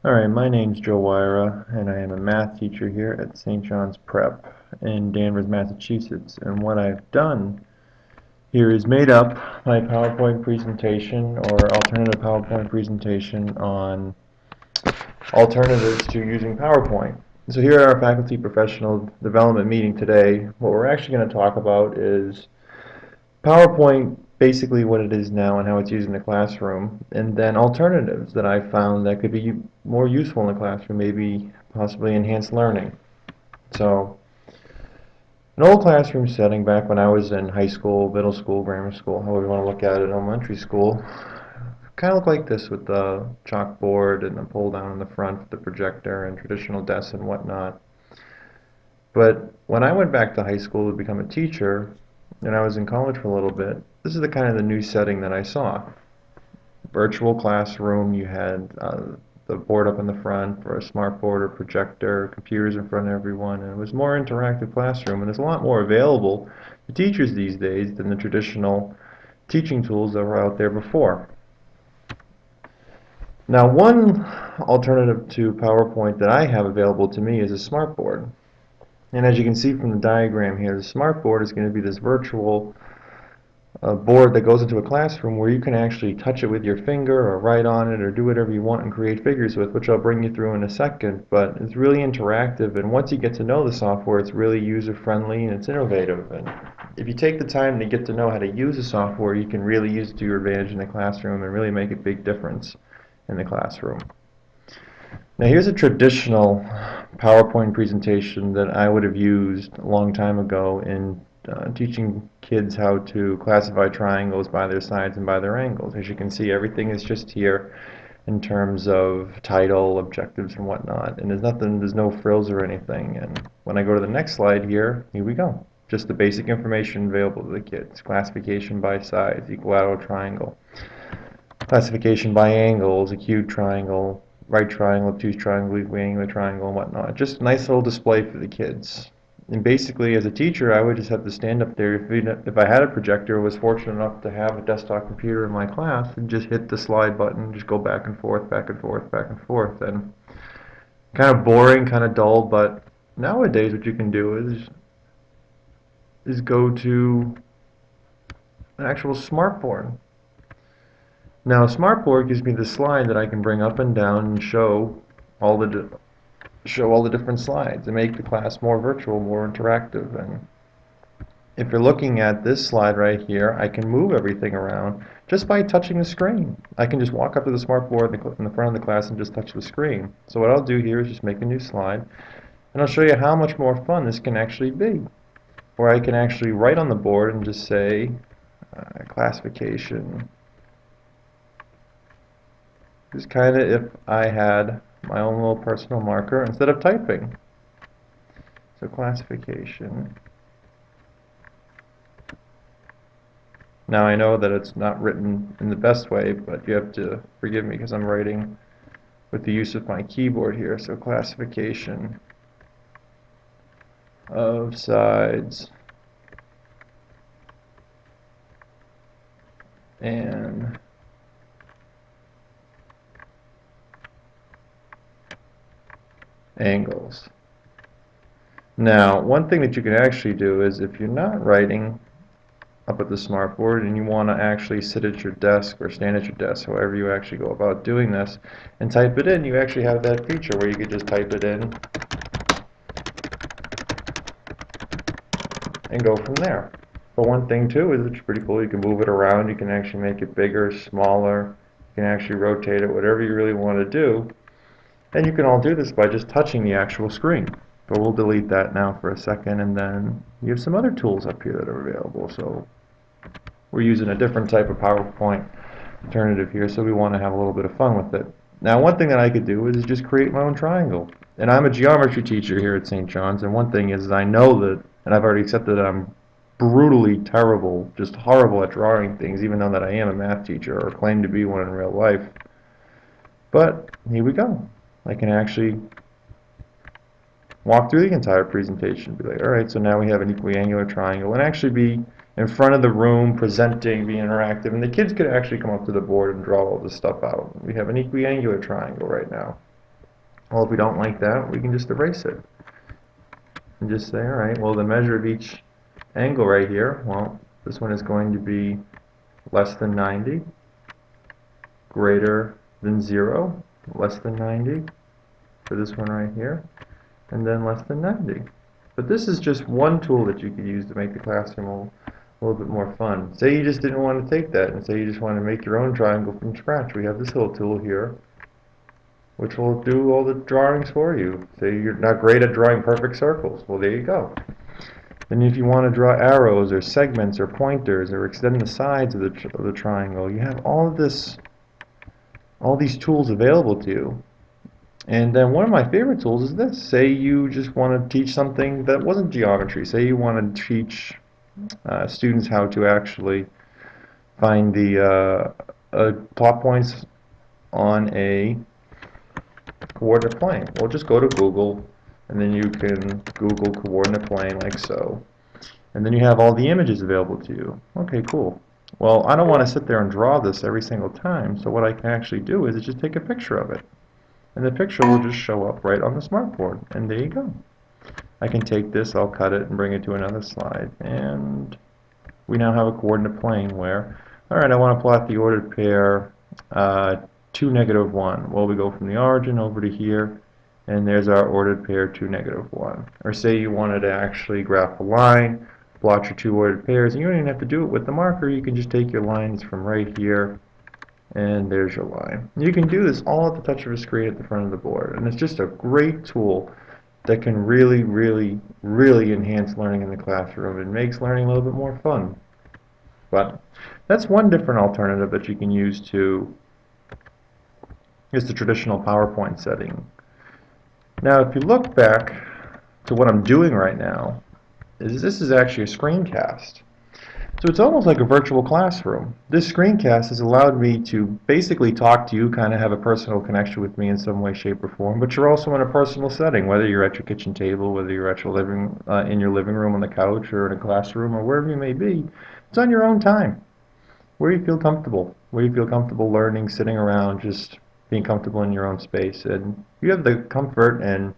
Alright, my name's Joe Wyra, and I am a math teacher here at St. John's Prep in Danvers, Massachusetts. And what I've done here is made up my PowerPoint presentation or alternative PowerPoint presentation on alternatives to using PowerPoint. So here at our faculty professional development meeting today, what we're actually going to talk about is PowerPoint, basically what it is now and how it's used in the classroom, and then alternatives that I found that could be more useful in the classroom, maybe possibly enhance learning. So, an old classroom setting back when I was in high school, middle school, grammar school, however you want to look at it, elementary school, kind of looked like this with the chalkboard and the pull down in the front, the projector and traditional desks and whatnot. But when I went back to high school to become a teacher, and I was in college for a little bit, this is the kind of the new setting that I saw. Virtual classroom, you had the board up in the front for a smart board or projector, computers in front of everyone, and it was more interactive classroom, and there's a lot more available to teachers these days than the traditional teaching tools that were out there before. Now, one alternative to PowerPoint that I have available to me is a smartboard. And as you can see from the diagram here, the smartboard is going to be this virtual board that goes into a classroom where you can actually touch it with your finger or write on it or do whatever you want and create figures with, which I'll bring you through in a second. But it's really interactive, and once you get to know the software, it's really user-friendly and it's innovative. And if you take the time to get to know how to use the software, you can really use it to your advantage in the classroom and really make a big difference in the classroom. Now here's a traditional PowerPoint presentation that I would have used a long time ago in teaching kids how to classify triangles by their sides and by their angles. As you can see, everything is just here in terms of title, objectives, and whatnot. And there's no frills or anything. And when I go to the next slide here we go. Just the basic information available to the kids. Classification by sides, equilateral triangle. Classification by angles, acute triangle, right triangle, obtuse triangle, equiangular triangle, and whatnot. Just a nice little display for the kids. And basically, as a teacher, I would just have to stand up there. If I had a projector, was fortunate enough to have a desktop computer in my class, and just hit the slide button, just go back and forth, back and forth, back and forth. And kind of boring, kind of dull, but nowadays what you can do is go to an actual smartboard. Now, a smartboard gives me the slide that I can bring up and down and show all the different slides and make the class more virtual, more interactive. And if you're looking at this slide right here, I can move everything around just by touching the screen. I can just walk up to the smartboard in the front of the class and just touch the screen. So what I'll do here is just make a new slide, and I'll show you how much more fun this can actually be. Where I can actually write on the board and just say classification. Just kind of if I had my own little personal marker instead of typing. So classification. Now I know that it's not written in the best way, but you have to forgive me because I'm writing with the use of my keyboard here. So classification of sides and angles. Now, one thing that you can actually do is if you're not writing up at the smartboard and you want to actually sit at your desk or stand at your desk, however you actually go about doing this, and type it in, you actually have that feature where you could just type it in and go from there. But one thing too is it's pretty cool, you can move it around, you can actually make it bigger, smaller, you can actually rotate it, whatever you really want to do. And you can all do this by just touching the actual screen. But we'll delete that now for a second, and then you have some other tools up here that are available. So we're using a different type of PowerPoint alternative here, so we want to have a little bit of fun with it. Now, one thing that I could do is just create my own triangle. And I'm a geometry teacher here at St. John's, and one thing is I know that, and I've already accepted that I'm brutally terrible, just horrible at drawing things, even though that I am a math teacher or claim to be one in real life. But here we go. I can actually walk through the entire presentation, be like, alright, so now we have an equiangular triangle, and actually be in front of the room, presenting, be interactive, and the kids could actually come up to the board and draw all this stuff out. We have an equiangular triangle right now. Well, if we don't like that, we can just erase it and just say, all right, well, the measure of each angle right here, well, this one is going to be less than 90, greater than 0, less than 90, for this one right here, and then less than 90. But this is just one tool that you could use to make the classroom a little bit more fun. Say you just didn't want to take that, and say you just want to make your own triangle from scratch. We have this little tool here, which will do all the drawings for you. Say you're not great at drawing perfect circles. Well, there you go. Then if you want to draw arrows or segments or pointers or extend the sides of the triangle, you have all these tools available to you. And then one of my favorite tools is this. Say you just want to teach something that wasn't geometry. Say you want to teach students how to actually find the plot points on a coordinate plane. Well, just go to Google, and then you can Google coordinate plane like so. And then you have all the images available to you. Okay, cool. Well, I don't want to sit there and draw this every single time, so what I can actually do is just take a picture of it. And the picture will just show up right on the smartboard, and there you go. I can take this, I'll cut it and bring it to another slide, and we now have a coordinate plane where, alright, I want to plot the ordered pair 2, -1. Well, we go from the origin over to here, and there's our ordered pair 2, -1. Or say you wanted to actually graph a line, plot your 2 ordered pairs, and you don't even have to do it with the marker. You can just take your lines from right here, and there's your line. You can do this all at the touch of a screen at the front of the board, and it's just a great tool that can really, really, really enhance learning in the classroom. It makes learning a little bit more fun. But that's one different alternative that you can use to is the traditional PowerPoint setting. Now, if you look back to what I'm doing right now, this is actually a screencast. So it's almost like a virtual classroom. This screencast has allowed me to basically talk to you, kind of have a personal connection with me in some way, shape, or form, but you're also in a personal setting, whether you're at your kitchen table, whether you're at your in your living room on the couch, or in a classroom, or wherever you may be. It's on your own time, where you feel comfortable, learning, sitting around, just being comfortable in your own space. And you have the comfort and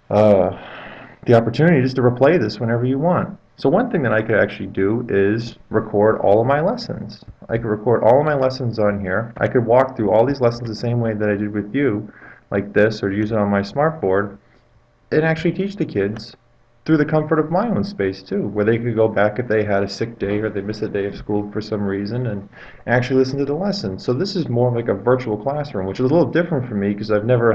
the opportunity just to replay this whenever you want. So one thing that I could actually do is record all of my lessons. I could record all of my lessons on here. I could walk through all these lessons the same way that I did with you, like this, or use it on my smartboard, and actually teach the kids through the comfort of my own space too, where they could go back if they had a sick day or they missed a day of school for some reason and actually listen to the lesson. So this is more like a virtual classroom, which is a little different for me because I've never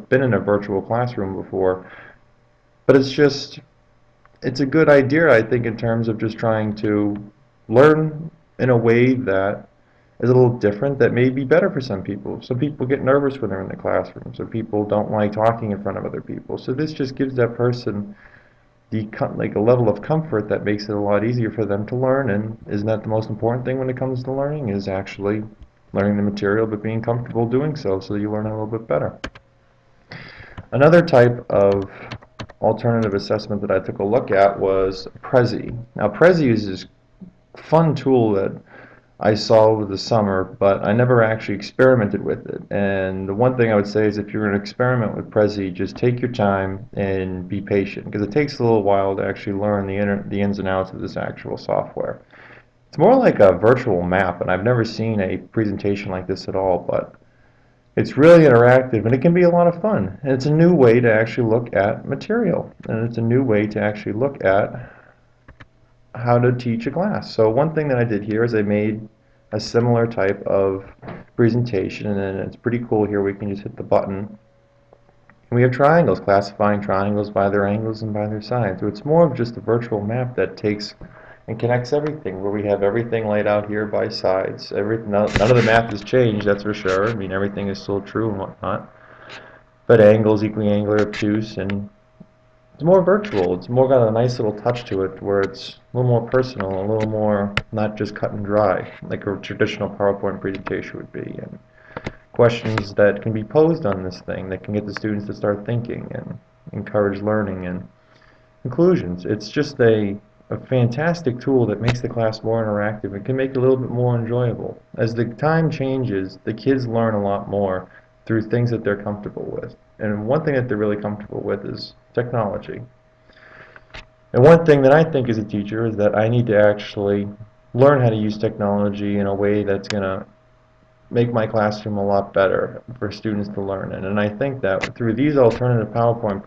been in a virtual classroom before. But it's a good idea, I think, in terms of just trying to learn in a way that is a little different, that may be better for some people. Some people get nervous when they're in the classroom. Some people don't like talking in front of other people. So this just gives that person like a level of comfort that makes it a lot easier for them to learn. And isn't that the most important thing when it comes to learning, is actually learning the material but being comfortable doing so you learn a little bit better. Another type of alternative assessment that I took a look at was Prezi. Now Prezi is this fun tool that I saw over the summer, but I never actually experimented with it. And the one thing I would say is if you're going to experiment with Prezi, just take your time and be patient, because it takes a little while to actually learn the ins and outs of this actual software. It's more like a virtual map, and I've never seen a presentation like this at all, but it's really interactive, and it can be a lot of fun. And it's a new way to actually look at material, and it's a new way to actually look at how to teach a class. So one thing that I did here is I made a similar type of presentation, and then it's pretty cool here. We can just hit the button. And we have triangles, classifying triangles by their angles and by their sides. So it's more of just a virtual map that takes and connects everything, where we have everything laid out here by sides. None of the math has changed, that's for sure. I mean, everything is still true and whatnot. But angles, equiangular, obtuse, and it's more virtual. It's more got a nice little touch to it, where it's a little more personal, a little more not just cut and dry, like a traditional PowerPoint presentation would be. And questions that can be posed on this thing that can get the students to start thinking and encourage learning and conclusions. It's just a fantastic tool that makes the class more interactive and can make it a little bit more enjoyable. As the time changes, the kids learn a lot more through things that they're comfortable with. And one thing that they're really comfortable with is technology. And one thing that I think as a teacher is that I need to actually learn how to use technology in a way that's going to make my classroom a lot better for students to learn in. And I think that through these alternative PowerPoint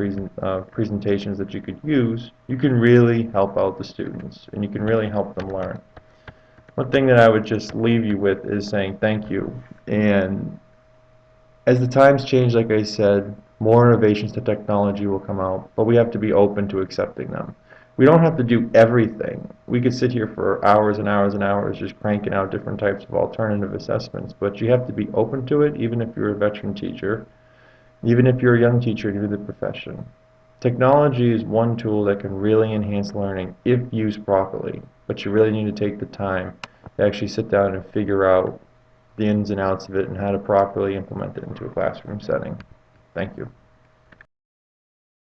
presentations that you could use, you can really help out the students and you can really help them learn. One thing that I would just leave you with is saying thank you. And as the times change, like I said, more innovations to technology will come out, but we have to be open to accepting them. We don't have to do everything. We could sit here for hours and hours and hours just cranking out different types of alternative assessments, but you have to be open to it, even if you're a veteran teacher, even if you're a young teacher new to the profession. Technology is one tool that can really enhance learning if used properly, but you really need to take the time to actually sit down and figure out the ins and outs of it and how to properly implement it into a classroom setting. Thank you.